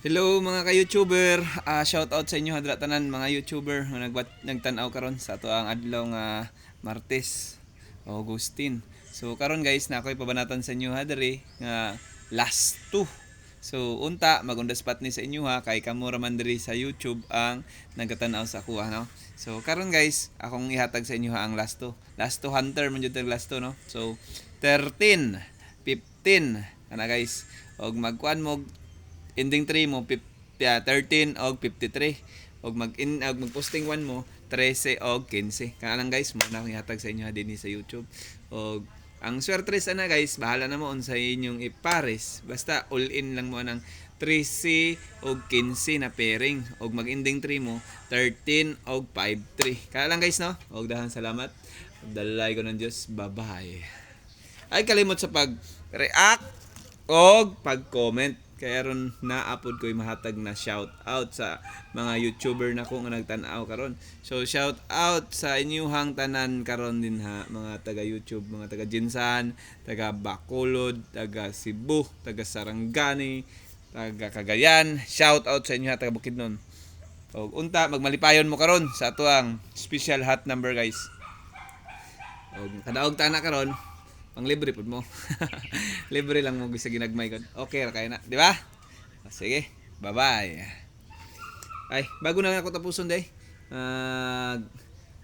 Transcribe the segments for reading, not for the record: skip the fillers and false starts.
Hello mga ka-YouTuber, shout out sa inyo hadra tanan mga YouTuber nga nagtan-aw karon sa ato ang adlaw nga Martes, Augustine. So karon guys, na ako'y pabanatan sa inyo hadri nga last 2. So unta magunda spot ni sa inyo ha kay kamo ra man diri sa YouTube ang nagatan-aw sa kuha no. So karon guys, akong ihatag sa inyo ha ang last 2. Last 2 hunter man jud last 2 no. So 13, 15 ana guys. Og magkuan mo ending 3 mo 13 og 53 og magposting 1 mo 13 og 15 kana lang guys mo na akong ihatag sa inyo dinhi sa YouTube. Og ang swerte sana guys bahala na mo sa inyong ipares basta all in lang mo ng 13 og 15 na pairing og mag-ending 3 mo 13 og 53 kana lang guys no. Og daghang salamat, dalay ko ng Diyos, bye bye. Ay kalimot sa pag-react og pag-comment kaya ron na-upload ko yung mahatag na shout out sa mga YouTuber na ko nga nagtan-aw karon. So shout out sa inyuhang tanan karon din ha, mga taga YouTube, mga taga Jinsan, taga Bacolod, taga Cebu, taga Sarangani, taga Cagayan. Shout out sa inyo ha, taga Bukidnon. Og unta magmalipayon mo karon sa ato ang special hot number guys. Og kadaog ta na karon pang libre pud mo. Libre lang mo sa ginagmay kon. Okay ra kay na, di ba? Sige, bye-bye. Ay, bago na ako tapuson day.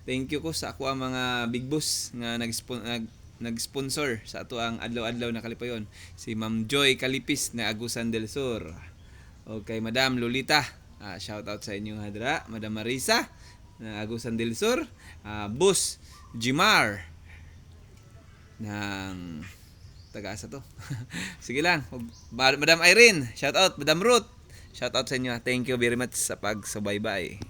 Thank you ko sa ako ang mga big boss nga nag-sponsor sa ato ang adlaw-adlaw na kalipayon. Si Ma'am Joy Calipis na Agusan del Sur. O kay Madam Lolita. Shout out sa inyo hadra, Madam Marisa na Agusan del Sur. Boss Jimar ng taga-asa to. Sige lang. Madam Irene, shout out. Madam Ruth, shout out sa inyo. Thank you very much sa pagsubaybay.